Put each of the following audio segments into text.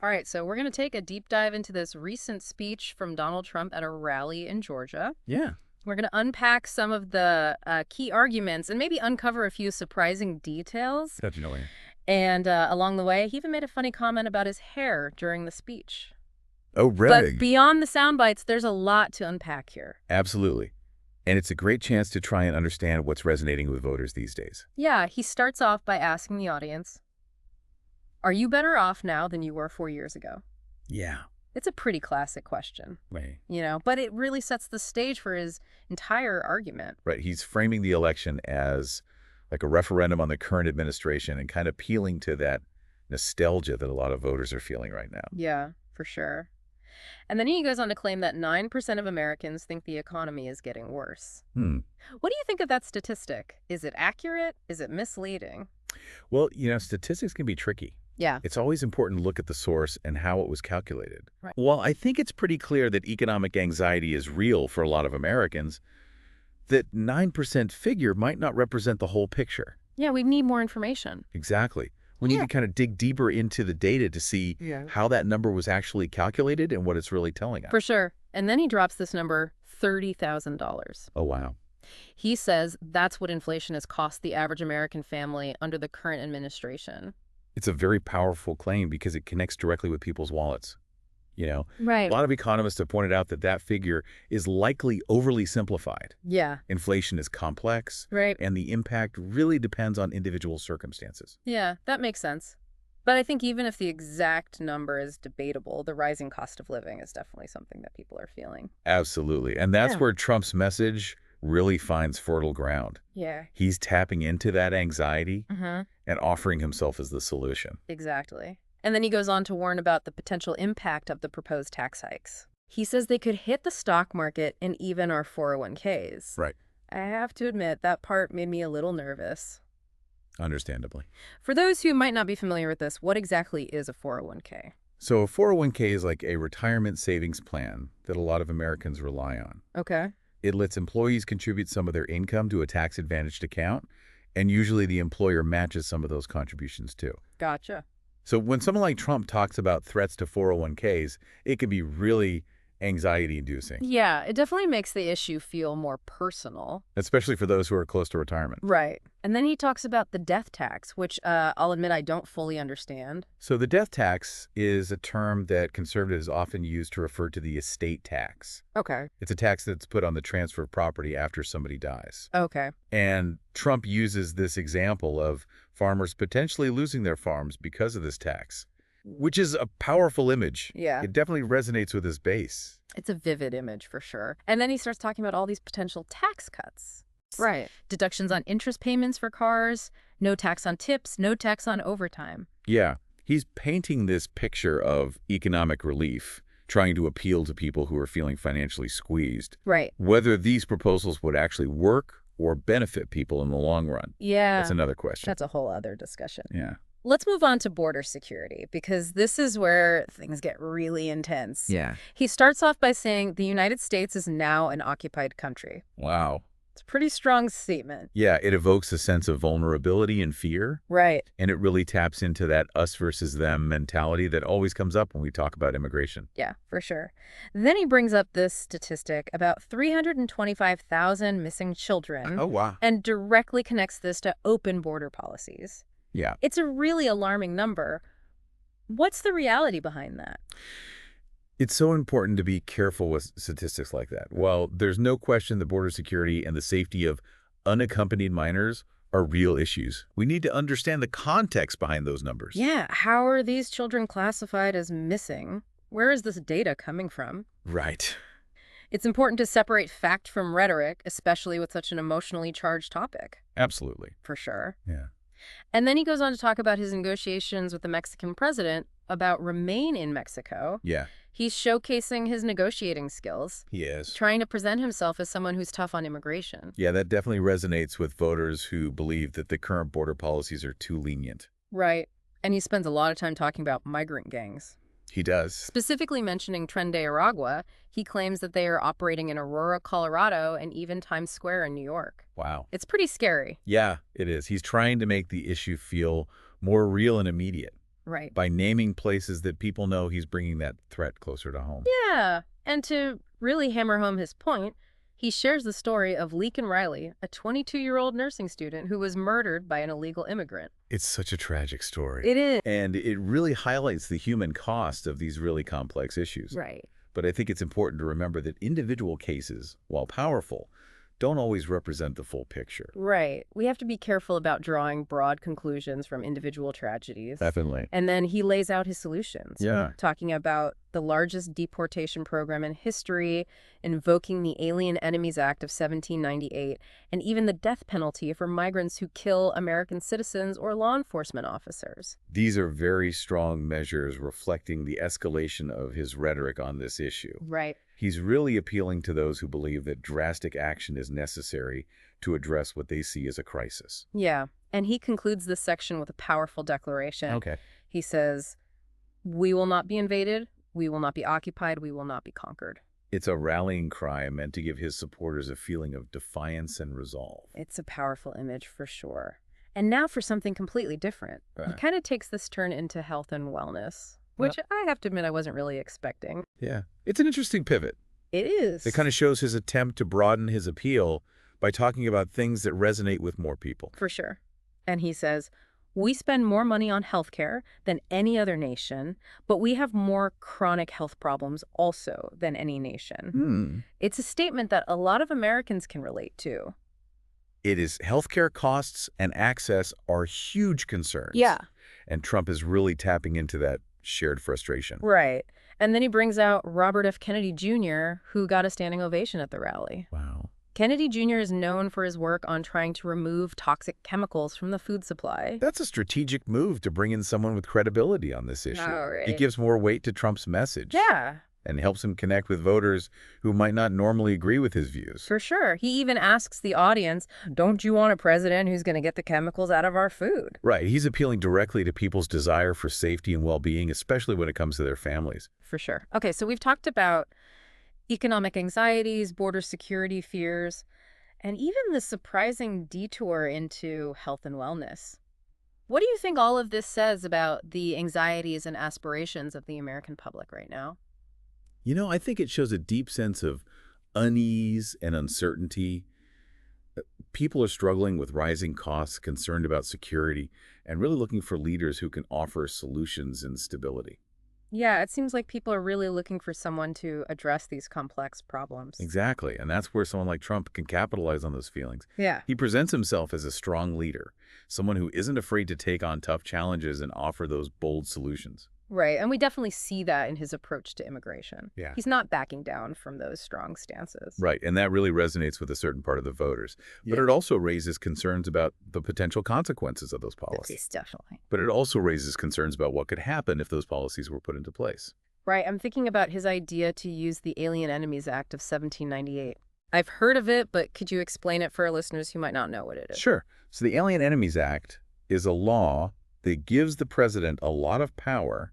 All right, so we're going to take a deep dive into this recent speech from Donald Trump at a rally in Georgia. Yeah, We're going to unpack some of the key arguments and maybe uncover a few surprising details. definitely. And along the way, he even made a funny comment about his hair during the speech. Oh, But really? beyond the sound bites, there's a lot to unpack here. Absolutely. And it's a great chance to try and understand what's resonating with voters these days. Yeah, he starts off by asking the audience, are you better off now than you were 4 years ago? Yeah. It's a pretty classic question, Right. but it really sets the stage for his entire argument. Right. He's framing the election as like a referendum on the current administration and kind of appealing to that nostalgia that a lot of voters are feeling right now. Yeah, for sure. And then he goes on to claim that 9% of Americans think the economy is getting worse. Hmm. What do you think of that statistic? Is it accurate? Is it misleading? Well, statistics can be tricky. Yeah. It's always important to look at the source and how it was calculated. Right. Well, I think it's pretty clear that economic anxiety is real for a lot of Americans. That 9% figure might not represent the whole picture. Yeah, we need more information. Exactly. We need to kind of dig deeper into the data to see how that number was actually calculated and what it's really telling us. For sure. And then he drops this number, $30,000. Oh, wow. He says that's what inflation has cost the average American family under the current administration. It's a very powerful claim because it connects directly with people's wallets. A Right. lot of economists have pointed out that that figure is likely overly simplified. Yeah. Inflation is complex, Right. and the impact really depends on individual circumstances. Yeah, that makes sense. But I think even if the exact number is debatable, the rising cost of living is definitely something that people are feeling. Absolutely. And that's Yeah. where Trump's message really finds fertile ground. Yeah. He's tapping into that anxiety Mm-hmm. and offering himself as the solution. Exactly. And then he goes on to warn about the potential impact of the proposed tax hikes. He says they could hit the stock market and even our 401ks. Right. I have to admit, that part made me a little nervous. Understandably. For those who might not be familiar with this, what exactly is a 401k? So a 401k is like a retirement savings plan that a lot of Americans rely on. Okay. It lets employees contribute some of their income to a tax-advantaged account, and usually the employer matches some of those contributions too. Gotcha. So when someone like Trump talks about threats to 401ks, it can be really anxiety-inducing, Yeah, it definitely makes the issue feel more personal. especially for those who are close to retirement. Right. And then he talks about the death tax, which I'll admit I don't fully understand. So the death tax is a term that conservatives often use to refer to the estate tax. Okay. It's a tax that's put on the transfer of property after somebody dies. Okay. And Trump uses this example of farmers potentially losing their farms because of this tax, which is a powerful image. Yeah. It definitely resonates with his base. It's a vivid image for sure. And then he starts talking about all these potential tax cuts. Right. Deductions on interest payments for cars, no tax on tips, no tax on overtime. Yeah, he's painting this picture of economic relief, trying to appeal to people who are feeling financially squeezed. Right. Whether these proposals would actually work or benefit people in the long run, Yeah. that's another question. That's a whole other discussion. Yeah. Let's move on to border security, because this is where things get really intense. Yeah. He starts off by saying the United States is now an occupied country. Wow. It's a pretty strong statement. Yeah, it evokes a sense of vulnerability and fear, Right. and it really taps into that us versus them mentality that always comes up when we talk about immigration. Yeah, for sure. Then he brings up this statistic about 325,000 missing children Wow. and directly connects this to open border policies. Yeah. It's a really alarming number. What's the reality behind that? It's so important to be careful with statistics like that. Well, there's no question that border security and the safety of unaccompanied minors are real issues. We need to understand the context behind those numbers. Yeah, how are these children classified as missing? Where is this data coming from? Right. It's important to separate fact from rhetoric, especially with such an emotionally charged topic. Absolutely. For sure. Yeah. And then he goes on to talk about his negotiations with the Mexican president about remain in Mexico. Yeah, He's showcasing his negotiating skills, he is. trying to present himself as someone who's tough on immigration. Yeah, that definitely resonates with voters who believe that the current border policies are too lenient. Right. And he spends a lot of time talking about migrant gangs. He does. Specifically mentioning Tren de Aragua, he claims that they are operating in Aurora, Colorado, and even Times Square in New York. Wow. It's pretty scary. Yeah, it is. He's trying to make the issue feel more real and immediate. Right. by naming places that people know he's bringing that threat closer to home. Yeah. And to really hammer home his point, he shares the story of Leakin Riley, a 22-year-old nursing student who was murdered by an illegal immigrant. It's such a tragic story. It is. And it really highlights the human cost of these really complex issues. Right. But I think it's important to remember that individual cases, while powerful, don't always represent the full picture. Right. We have to be careful about drawing broad conclusions from individual tragedies. Definitely. And then he lays out his solutions. Yeah. Talking about the largest deportation program in history, invoking the Alien Enemies Act of 1798, and even the death penalty for migrants who kill American citizens or law enforcement officers. These are very strong measures reflecting the escalation of his rhetoric on this issue. Right. He's really appealing to those who believe that drastic action is necessary to address what they see as a crisis. Yeah. And he concludes this section with a powerful declaration. Okay. He says, "We will not be invaded. We will not be occupied. We will not be conquered." It's a rallying cry meant to give his supporters a feeling of defiance and resolve. It's a powerful image for sure. And now for something completely different. He kind of takes this turn into health and wellness, which I have to admit I wasn't really expecting. Yeah. It's an interesting pivot. It is. It kind of shows his attempt to broaden his appeal by talking about things that resonate with more people. For sure. And he says, "We spend more money on healthcare than any other nation, but we have more chronic health problems also than any nation." It's a statement that a lot of Americans can relate to. It is healthcare costs and access are huge concerns. Yeah. And Trump is really tapping into that shared frustration. Right. And then he brings out Robert F. Kennedy Jr., who got a standing ovation at the rally. Wow. Kennedy Jr. is known for his work on trying to remove toxic chemicals from the food supply. That's a strategic move to bring in someone with credibility on this issue. Oh, right. It gives more weight to Trump's message. Yeah. And helps him connect with voters who might not normally agree with his views. For sure. He even asks the audience, "Don't you want a president who's going to get the chemicals out of our food?" Right. He's appealing directly to people's desire for safety and well-being, especially when it comes to their families. For sure. Okay, so we've talked about economic anxieties, border security fears, and even the surprising detour into health and wellness. What do you think all of this says about the anxieties and aspirations of the American public right now? You know, I think it shows a deep sense of unease and uncertainty. People are struggling with rising costs, concerned about security, and really looking for leaders who can offer solutions and stability. Yeah, it seems like people are really looking for someone to address these complex problems. Exactly, and that's where someone like Trump can capitalize on those feelings. Yeah. He presents himself as a strong leader, someone who isn't afraid to take on tough challenges and offer those bold solutions. Right, and we definitely see that in his approach to immigration. Yeah. He's not backing down from those strong stances. Right, and that really resonates with a certain part of the voters. But it also raises concerns about the potential consequences of those policies. Yes, definitely. But it also raises concerns about what could happen if those policies were put into place. Right, I'm thinking about his idea to use the Alien Enemies Act of 1798. I've heard of it, but could you explain it for our listeners who might not know what it is? Sure. So the Alien Enemies Act is a law that gives the president a lot of power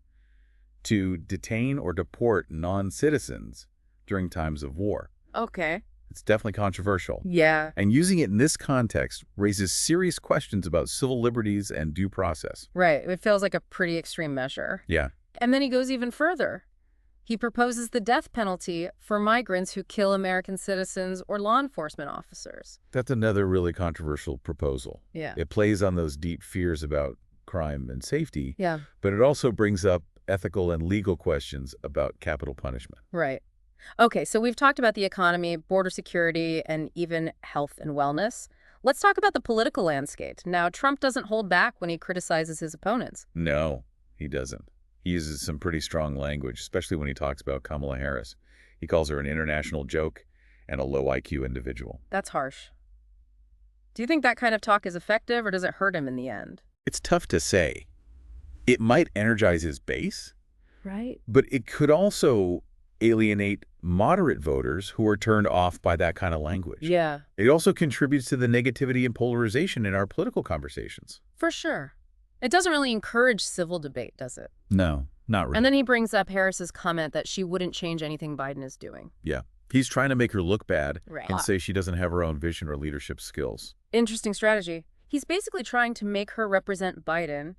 to detain or deport non-citizens during times of war. Okay. It's definitely controversial. Yeah. And using it in this context raises serious questions about civil liberties and due process. Right, it feels like a pretty extreme measure. Yeah. And then he goes even further. He proposes the death penalty for migrants who kill American citizens or law enforcement officers. That's another really controversial proposal. Yeah. It plays on those deep fears about crime and safety, Yeah. but it also brings up ethical and legal questions about capital punishment. Right. Okay, so we've talked about the economy, border security, and even health and wellness. Let's talk about the political landscape. Now, Trump doesn't hold back when he criticizes his opponents. No, he doesn't. He uses some pretty strong language, especially when he talks about Kamala Harris. He calls her an international joke and a low IQ individual. That's harsh. Do you think that kind of talk is effective, or does it hurt him in the end? It's tough to say. It might energize his base, Right. but it could also alienate moderate voters who are turned off by that kind of language. Yeah. It also contributes to the negativity and polarization in our political conversations. For sure. It doesn't really encourage civil debate, does it? No, not really. And then he brings up Harris's comment that she wouldn't change anything Biden is doing. Yeah. He's trying to make her look bad Right. and say she doesn't have her own vision or leadership skills. Interesting strategy. He's basically trying to make her represent Biden,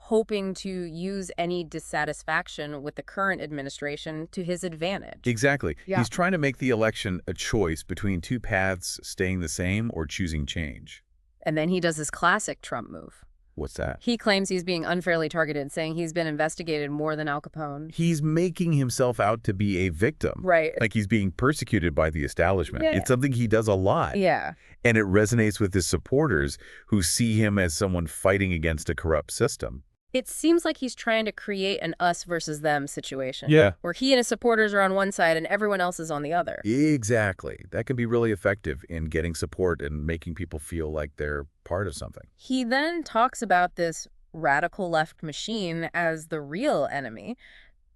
hoping to use any dissatisfaction with the current administration to his advantage. Exactly. Yeah. He's trying to make the election a choice between two paths staying the same or choosing change. And then he does his classic Trump move. What's that? He claims he's being unfairly targeted, saying he's been investigated more than Al Capone. He's making himself out to be a victim. Right. Like he's being persecuted by the establishment. Yeah. It's something he does a lot. Yeah. And it resonates with his supporters who see him as someone fighting against a corrupt system. It seems like he's trying to create an us versus them situation. Yeah. Where he and his supporters are on one side and everyone else is on the other. Exactly. That can be really effective in getting support and making people feel like they're part of something. He then talks about this radical left machine as the real enemy.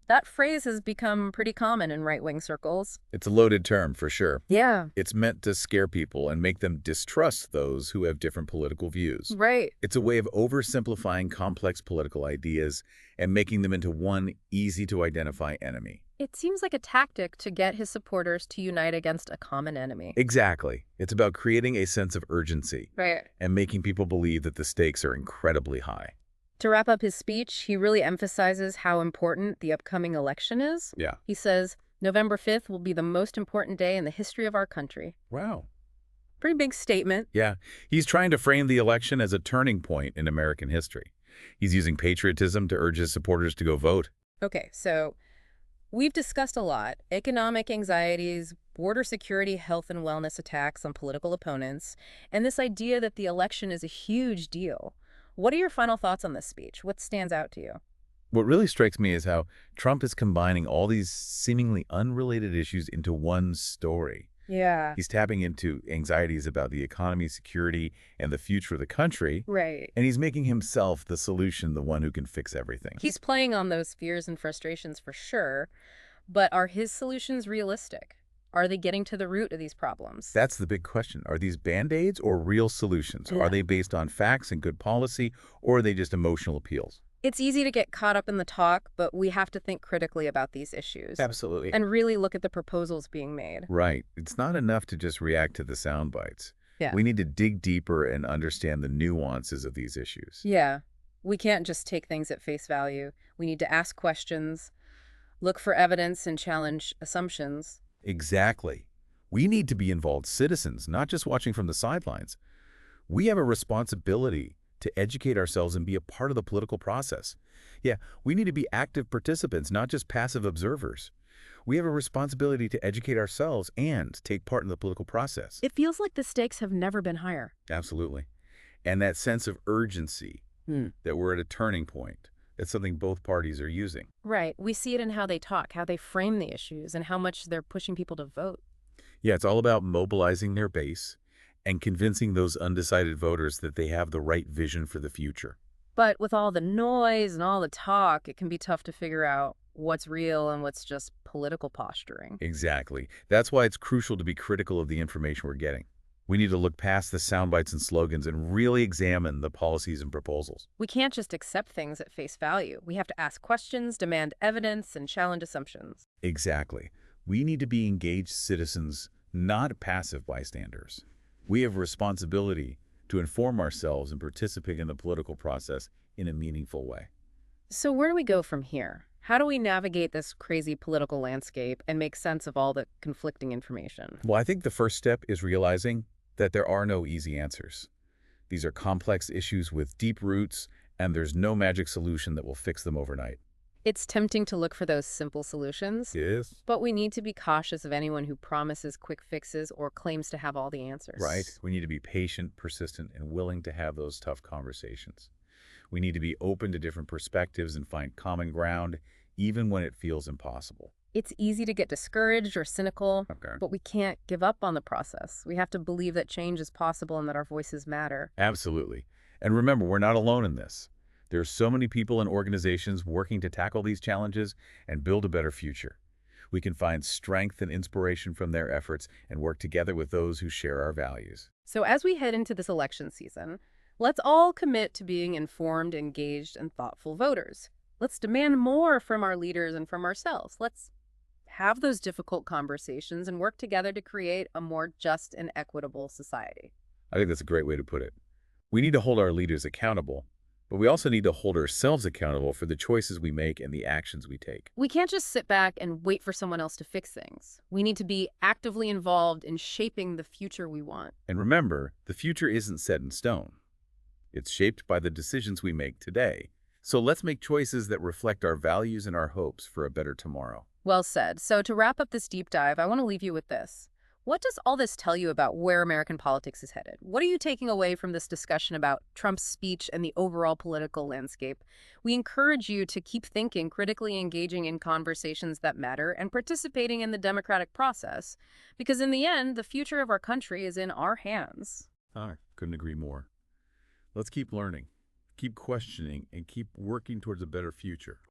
That phrase has become pretty common in right-wing circles. It's a loaded term for sure. Yeah. It's meant to scare people and make them distrust those who have different political views. Right. It's a way of oversimplifying complex political ideas and making them into one easy-to-identify enemy. It seems like a tactic to get his supporters to unite against a common enemy. Exactly. It's about creating a sense of urgency Right. and making people believe that the stakes are incredibly high. To wrap up his speech, he really emphasizes how important the upcoming election is. Yeah. He says, November 5th will be the most important day in the history of our country. Wow. Pretty big statement. Yeah. He's trying to frame the election as a turning point in American history. He's using patriotism to urge his supporters to go vote. Okay, so we've discussed a lot. Economic anxieties, border security, health and wellness attacks on political opponents, and this idea that the election is a huge deal. What are your final thoughts on this speech? What stands out to you? What really strikes me is how Trump is combining all these seemingly unrelated issues into one story. Yeah. He's tapping into anxieties about the economy, security, and the future of the country, Right. and he's making himself the solution, the one who can fix everything. He's playing on those fears and frustrations for sure, but are his solutions realistic? Are they getting to the root of these problems? That's the big question. Are these Band-Aids or real solutions? Yeah. Are they based on facts and good policy, or are they just emotional appeals? It's easy to get caught up in the talk, but we have to think critically about these issues. Absolutely. And really look at the proposals being made. Right. It's not enough to just react to the sound bites. Yeah. We need to dig deeper and understand the nuances of these issues. Yeah. We can't just take things at face value. We need to ask questions, look for evidence, and challenge assumptions. Exactly. We need to be involved citizens, not just watching from the sidelines. We have a responsibility to educate ourselves and be a part of the political process. Yeah, we need to be active participants, not just passive observers. We have a responsibility to educate ourselves and take part in the political process. It feels like the stakes have never been higher. Absolutely. And that sense of urgency that we're at a turning point, that's something both parties are using. Right. We see it in how they talk, how they frame the issues, and how much they're pushing people to vote. Yeah, it's all about mobilizing their base and convincing those undecided voters that they have the right vision for the future. But with all the noise and all the talk, it can be tough to figure out what's real and what's just political posturing. Exactly. That's why it's crucial to be critical of the information we're getting. We need to look past the sound bites and slogans and really examine the policies and proposals. We can't just accept things at face value. We have to ask questions, demand evidence, and challenge assumptions. Exactly. We need to be engaged citizens, not passive bystanders. We have a responsibility to inform ourselves and participate in the political process in a meaningful way. So where do we go from here? How do we navigate this crazy political landscape and make sense of all the conflicting information? Well, I think the first step is realizing that there are no easy answers. These are complex issues with deep roots, and there's no magic solution that will fix them overnight. It's tempting to look for those simple solutions, Yes. but we need to be cautious of anyone who promises quick fixes or claims to have all the answers. Right. We need to be patient, persistent, and willing to have those tough conversations. We need to be open to different perspectives and find common ground, even when it feels impossible. It's easy to get discouraged or cynical, Okay. but we can't give up on the process. We have to believe that change is possible and that our voices matter. Absolutely. And remember, we're not alone in this. There are so many people and organizations working to tackle these challenges and build a better future. We can find strength and inspiration from their efforts and work together with those who share our values. So as we head into this election season, let's all commit to being informed, engaged, and thoughtful voters. Let's demand more from our leaders and from ourselves. Let's have those difficult conversations and work together to create a more just and equitable society. I think that's a great way to put it. We need to hold our leaders accountable, But we also need to hold ourselves accountable for the choices we make and the actions we take. We can't just sit back and wait for someone else to fix things. We need to be actively involved in shaping the future we want. And remember, the future isn't set in stone. It's shaped by the decisions we make today. So let's make choices that reflect our values and our hopes for a better tomorrow. Well said. So, to wrap up this deep dive, I want to leave you with this. What does all this tell you about where American politics is headed? What are you taking away from this discussion about Trump's speech and the overall political landscape? We encourage you to keep thinking, critically engaging in conversations that matter, and participating in the democratic process, because in the end, the future of our country is in our hands. Couldn't agree more. Let's keep learning, keep questioning, and keep working towards a better future.